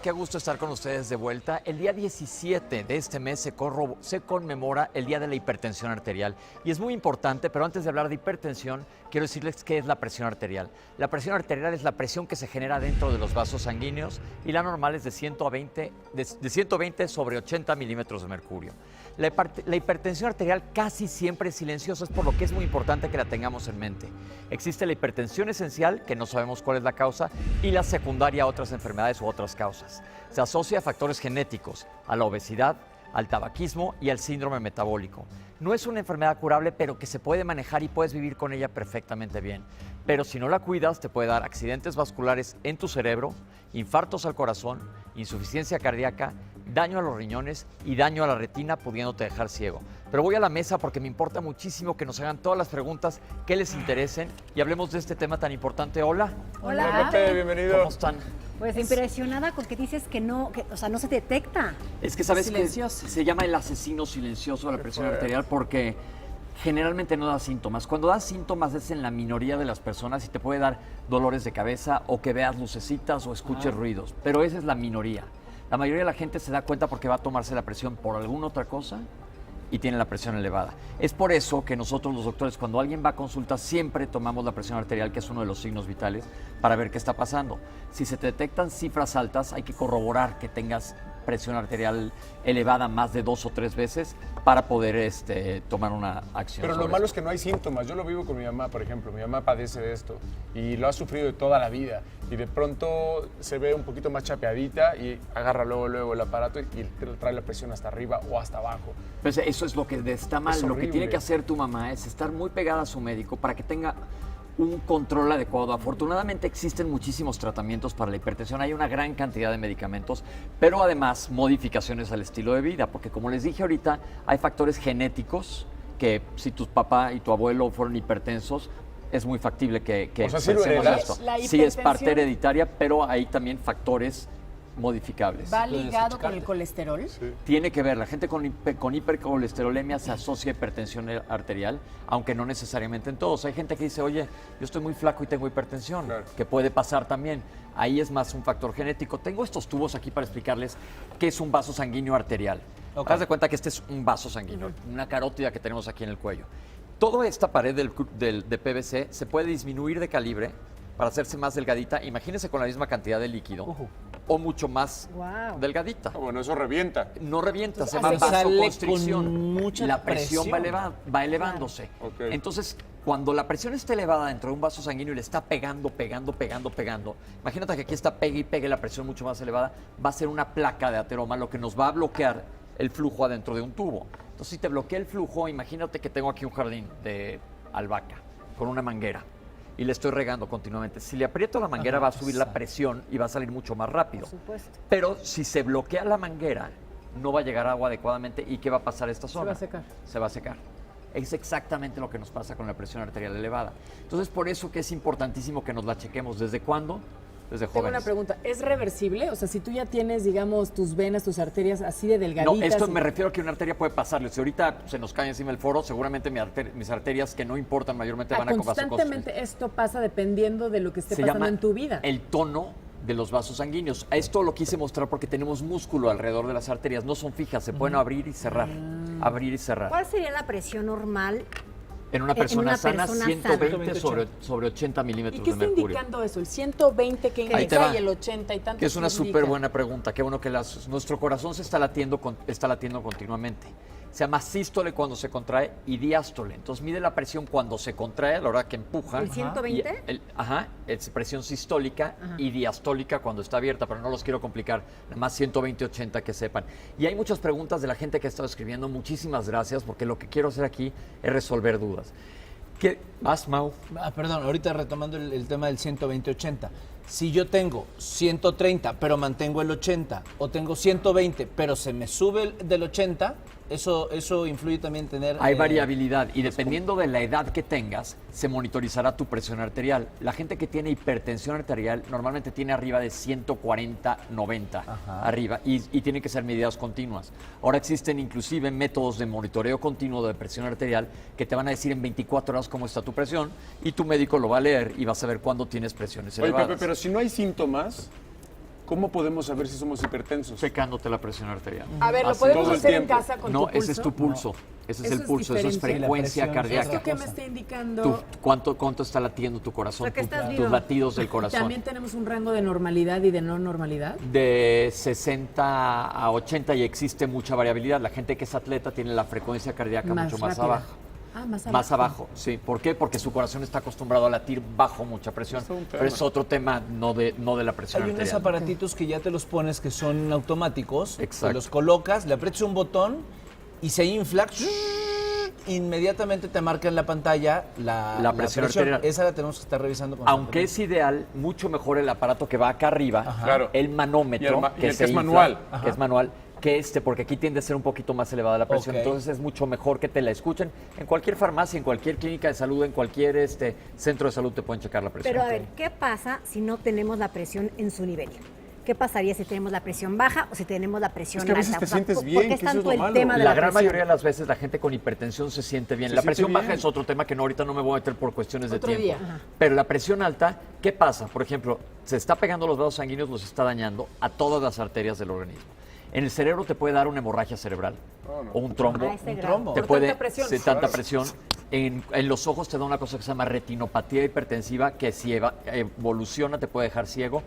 Qué gusto estar con ustedes de vuelta. El día 17 de este mes se conmemora el Día de la Hipertensión Arterial. Y es muy importante, pero antes de hablar de hipertensión, quiero decirles qué es la presión arterial. La presión arterial es la presión que se genera dentro de los vasos sanguíneos y la normal es de 120 sobre 80 milímetros de mercurio. La hipertensión arterial casi siempre es silenciosa, es por lo que es muy importante que la tengamos en mente. Existe la hipertensión esencial, que no sabemos cuál es la causa, y la secundaria a otras enfermedades u otras causas. Se asocia a factores genéticos, a la obesidad, al tabaquismo y al síndrome metabólico. No es una enfermedad curable, pero que se puede manejar y puedes vivir con ella perfectamente bien. Pero si no la cuidas, te puede dar accidentes vasculares en tu cerebro, infartos al corazón, insuficiencia cardíaca, daño a los riñones y daño a la retina, pudiéndote dejar ciego. Pero voy a la mesa porque me importa muchísimo que nos hagan todas las preguntas que les interesen y hablemos de este tema tan importante. Hola. Hola. Pepe, bienvenido. ¿Cómo están? Pues impresionada con que dices que no, o sea, no se detecta. Es que sabes que Silencioso. se llama el asesino silencioso de la presión arterial porque generalmente no da síntomas. Cuando da síntomas es en la minoría de las personas y te puede dar dolores de cabeza o que veas lucecitas o escuches ruidos, pero esa es la minoría. La mayoría de la gente se da cuenta porque va a tomarse la presión por alguna otra cosa y tiene la presión elevada. Es por eso que nosotros los doctores, cuando alguien va a consulta, siempre tomamos la presión arterial, que es uno de los signos vitales, para ver qué está pasando. Si se te detectan cifras altas, hay que corroborar que tengas presión arterial elevada más de 2 o 3 veces para poder tomar una acción. Pero lo malo es que no hay síntomas. Yo lo vivo con mi mamá, por ejemplo. Mi mamá padece de esto y lo ha sufrido de toda la vida. Y de pronto se ve un poquito más chapeadita y agarra luego el aparato y trae la presión hasta arriba o hasta abajo. Pues eso es lo que está mal. Es Lo que horrible. tiene que hacer tu mamá es estar muy pegada a su médico para que tenga un control adecuado. Afortunadamente existen muchísimos tratamientos para la hipertensión, hay una gran cantidad de medicamentos, pero además modificaciones al estilo de vida, porque como les dije ahorita, hay factores genéticos que si tu papá y tu abuelo fueron hipertensos, es muy factible que O sea, ¿sí lo pensemos heredas? esto. La Sí, es parte hipertensión- hereditaria, pero hay también factores modificables. ¿Va ligado con el colesterol? Tiene que ver, la gente con hipercolesterolemia se asocia a hipertensión arterial, aunque no necesariamente en todos. Hay gente que dice, oye, yo estoy muy flaco y tengo hipertensión, Claro. que puede pasar también. Ahí es más un factor genético. Tengo estos tubos aquí para explicarles qué es un vaso sanguíneo arterial. Haz de cuenta que este es un vaso sanguíneo, una carótida que tenemos aquí en el cuello. Toda esta pared de PVC se puede disminuir de calibre para hacerse más delgadita. Imagínense con la misma cantidad de líquido o mucho más Wow. delgadita. Ah, bueno, eso revienta. No revienta, se Entonces, llama sale vasoconstricción. con mucha La presión presión. va elevándose. Ok. Entonces, cuando la presión está elevada dentro de un vaso sanguíneo y le está pegando, imagínate que aquí está pegue y pegue la presión mucho más elevada, va a ser una placa de ateroma, lo que nos va a bloquear el flujo adentro de un tubo. Entonces, si te bloquea el flujo, imagínate que tengo aquí un jardín de albahaca con una manguera y le estoy regando continuamente. Si le aprieto la manguera, va a subir la presión y va a salir mucho más rápido. Por supuesto. Pero si se bloquea la manguera, no va a llegar agua adecuadamente. ¿Y qué va a pasar a esta zona? va a secar. Se va a secar. Es exactamente lo que nos pasa con la presión arterial elevada. Entonces, por eso que es importantísimo que nos la chequemos. ¿Desde cuándo? Desde Tengo jóvenes. una pregunta, ¿es reversible? O sea, si tú ya tienes, digamos, tus venas, tus arterias así de No, delgaditas... esto me refiero a que una arteria puede pasarle. Si ahorita se nos cae encima el foro, seguramente mis arterias, que no importan mayormente, van a constantemente esto pasa dependiendo de lo que esté Se pasando llama en tu vida. el tono de los vasos sanguíneos. A esto lo quise mostrar porque tenemos músculo alrededor de las arterias. No son fijas, se pueden abrir y cerrar. Abrir y cerrar. ¿Cuál sería la presión normal? En una en persona una sana, persona 120 sana? sobre 80 ¿Y milímetros qué de está mercurio. indicando eso? ¿El 120 que Ahí te indica va. y el 80 y tanto? Que es una qué súper indica? buena pregunta. Qué bueno que la haces. Nuestro corazón se está latiendo continuamente. Se llama sístole cuando se contrae y diástole. Entonces mide la presión cuando se contrae, a la hora que empuja. ¿El 120? Es presión sistólica y diastólica cuando está abierta, pero no los quiero complicar. Nada más 120, 80 que sepan. Y hay muchas preguntas de la gente que ha estado escribiendo. Muchísimas gracias, porque lo que quiero hacer aquí es resolver dudas. ¿Qué? Mau. Perdón, ahorita retomando el tema del 120-80. Si yo tengo 130 pero mantengo el 80 o tengo 120 pero se me sube del 80, eso influye también en tener... Hay variabilidad y dependiendo de la edad que tengas, se monitorizará tu presión arterial. La gente que tiene hipertensión arterial normalmente tiene arriba de 140-90 arriba y tienen que ser medidas continuas. Ahora existen inclusive métodos de monitoreo continuo de presión arterial que te van a decir en 24 horas cómo está tu presión y tu médico lo va a leer y va a saber cuándo tienes presiones Oye, elevadas. Pepe, pero si no hay síntomas, ¿Cómo podemos saber si somos hipertensos? Checándote la presión arterial. A ver, ¿lo Así. podemos Todo el hacer en tiempo. casa con No, tu pulso? ese es tu pulso. Ese es el pulso, eso es diferente. frecuencia La presión. cardíaca. ¿Esto qué me está indicando? ¿Cuánto está latiendo tu corazón? O sea, que estás tus vivo. latidos del corazón. ¿También tenemos un rango de normalidad y de no normalidad? De 60 a 80 y existe mucha variabilidad. La gente que es atleta tiene la frecuencia cardíaca mucho más rápida. abajo. Ah, más abajo. Más abajo, sí. ¿Por qué? Porque su corazón está acostumbrado a latir bajo mucha presión. Es un tema. Pero es otro tema, no de la presión Hay unos arterial. aparatitos que ya te los pones que son automáticos. Exacto. Te los colocas, le aprietas un botón y se infla. Inmediatamente te marca en la pantalla la presión arterial. Esa la tenemos que estar revisando Aunque es ideal, mucho mejor el aparato que va acá arriba, Claro. el manómetro, Y el que es infla, manual. que es manual, que porque aquí tiende a ser un poquito más elevada la presión. Ok. Entonces es mucho mejor que te la escuchen en cualquier farmacia, en cualquier clínica de salud, en cualquier centro de salud te pueden checar la presión. Pero a ver, ¿qué pasa si no tenemos la presión en su nivel? ¿Qué pasaría si tenemos la presión baja o si tenemos la presión Es que a veces alta? te O sea, sientes ¿por bien, qué que es eso es tanto lo el malo. tema de La la gran presión? mayoría de las veces la gente con hipertensión se siente bien. Se La siente presión baja bien. es otro tema que no, ahorita no me voy a meter por cuestiones de Otro tiempo. día. Ajá. Pero la presión alta, ¿qué pasa? Por ejemplo, se está pegando los vasos sanguíneos, los está dañando a todas las arterias del organismo. En el cerebro te puede dar una hemorragia cerebral o un trombo. A ese Un grado. trombo. Te Por puede, tanta presión. sí, tanta presión. En los ojos te da una cosa que se llama retinopatía hipertensiva, que si evoluciona te puede dejar ciego.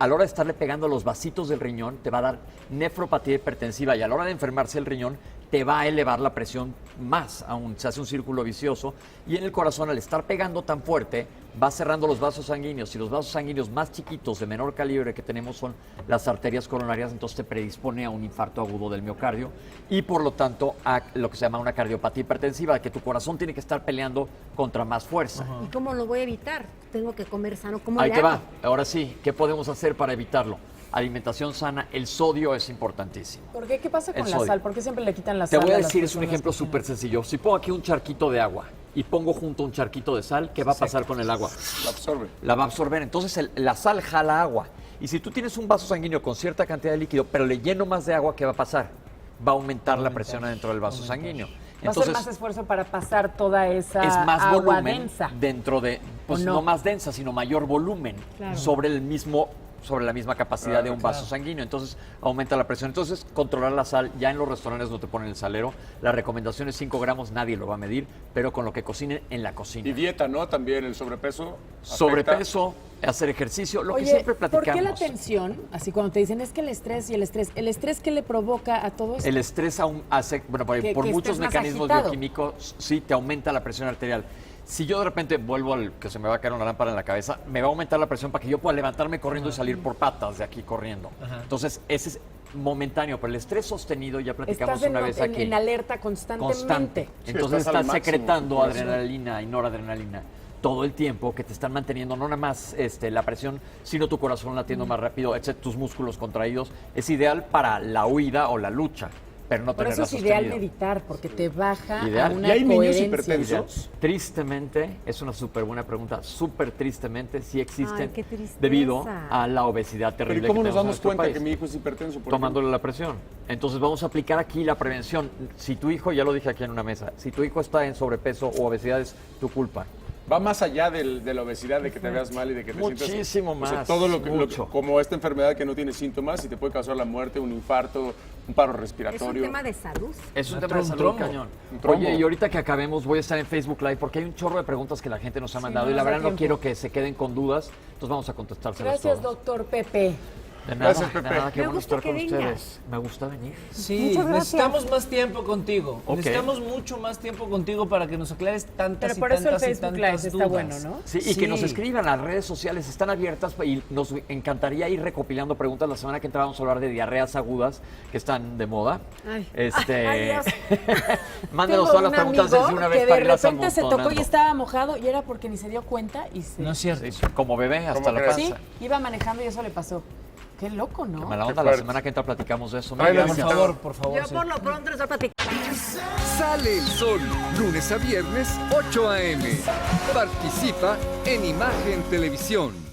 A la hora de estarle pegando los vasitos del riñón, te va a dar nefropatía hipertensiva y a la hora de enfermarse el riñón, te va a elevar la presión más aún. Se hace un círculo vicioso y en el corazón, al estar pegando tan fuerte, va cerrando los vasos sanguíneos y los vasos sanguíneos más chiquitos, de menor calibre que tenemos son las arterias coronarias, entonces te predispone a un infarto agudo del miocardio y por lo tanto a lo que se llama una cardiopatía hipertensiva, que tu corazón tiene que estar peleando contra más fuerza. ¿Y cómo lo voy a evitar? Tengo que comer sano. ¿Cómo Ahí le te va. hago? Ahora sí, ¿qué podemos hacer para evitarlo? Alimentación sana, el sodio es importantísimo. ¿Por qué? ¿Qué pasa con El la sodio. sal? ¿Por qué siempre le quitan la Te sal? voy a las decir, es un personas ejemplo que tienen? súper sencillo. Si pongo aquí un charquito de agua y pongo junto un charquito de sal, ¿qué va a pasar con el agua? La absorbe. La va a absorber. Entonces la sal jala agua. Y si tú tienes un vaso sanguíneo con cierta cantidad de líquido, pero le lleno más de agua, ¿qué va a pasar? Va a aumentar la presión adentro del vaso sanguíneo. Va a ser más esfuerzo para pasar toda esa es más agua volumen densa. dentro de, pues ¿O no? no? Más densa, sino mayor volumen sobre la misma capacidad de un vaso sanguíneo. Entonces aumenta la presión. Entonces controlar la sal, ya en los restaurantes no te ponen el salero. La recomendación es 5 gramos, nadie lo va a medir, pero con lo que cocinen en la cocina. Y dieta, ¿no? También el sobrepeso. afecta. Sobrepeso, hacer ejercicio, lo Oye, que siempre ¿por platicamos. qué la tensión? Así cuando te dicen, es que el estrés qué le provoca a todo esto? El estrés aún hace, bueno, por Que muchos estés más mecanismos agitado. bioquímicos, sí, te aumenta la presión arterial. Si yo de repente vuelvo al que se me va a caer una lámpara en la cabeza, me va a aumentar la presión para que yo pueda levantarme corriendo y salir por patas de aquí corriendo. Entonces, ese es momentáneo, pero el estrés sostenido, ya platicamos Estás una vez aquí. en alerta constantemente. Constante. Sí, Entonces estás al estás máximo, secretando por eso. adrenalina y noradrenalina todo el tiempo, que te están manteniendo no nada más la presión, sino tu corazón latiendo más rápido, tus músculos contraídos. Es ideal para la huida o la lucha, pero no Por eso tenerla es ideal sostenido. meditar, porque te baja Ideal. a una ¿Y hay niños coherencia. hipertensos? Tristemente, es una súper buena pregunta, súper tristemente, sí existen Ay, qué tristeza. debido a la obesidad Pero terrible ¿y cómo que nos tenemos en damos nuestro cuenta país. que mi hijo es hipertenso? por Tomándole la presión. Entonces vamos a aplicar aquí la prevención. Si tu hijo, ya lo dije aquí en una mesa, si tu hijo está en sobrepeso o obesidad es tu culpa. ejemplo? Va más allá de la obesidad, de que te veas mal y de que te Muchísimo sientas... O sea, más, todo lo que, mucho. como esta enfermedad que no tiene síntomas y te puede causar la muerte, un infarto, un paro Es un respiratorio. tema de salud. Es un Un tema de salud trombo. cañón. Un trombo. Oye, y ahorita que acabemos voy a estar en Facebook Live porque hay un chorro de preguntas que la gente nos ha mandado no y la nos da verdad no tiempo. quiero que se queden con dudas, entonces vamos a contestárselas Gracias, todas. doctor Pepe. De nada, Gracias, Pepe. de nada, qué Me bueno gusta estar que con vengas. ustedes. Me gusta venir. Sí, Muchas gracias. necesitamos más tiempo contigo. Ok. Necesitamos mucho más tiempo contigo para que nos aclares tantas Pero y por eso el tantas y Facebook tantas Live está dudas. bueno, ¿no? Sí, y que nos escriban, las redes sociales están abiertas y nos encantaría ir recopilando preguntas. La semana que entra vamos a hablar de diarreas agudas que están de moda. Ay. Ay, Dios. Mándenos Tengo todas las un preguntas amigo desde una vez que para de irlas repente se tocó y amontonando. estaba mojado y era porque ni se dio cuenta y se... No es cierto. Sí, como bebé hasta ¿Cómo la crees? panza. Sí, iba manejando y eso le pasó. Qué loco, ¿no? Qué mala onda, Qué la fuerte. semana que entra platicamos de eso. Ay, Mil la Por gracias. por favor. Yo sí. por lo pronto les voy a platicar. Sale el sol, lunes a viernes, 8 a.m. Participa en Imagen Televisión.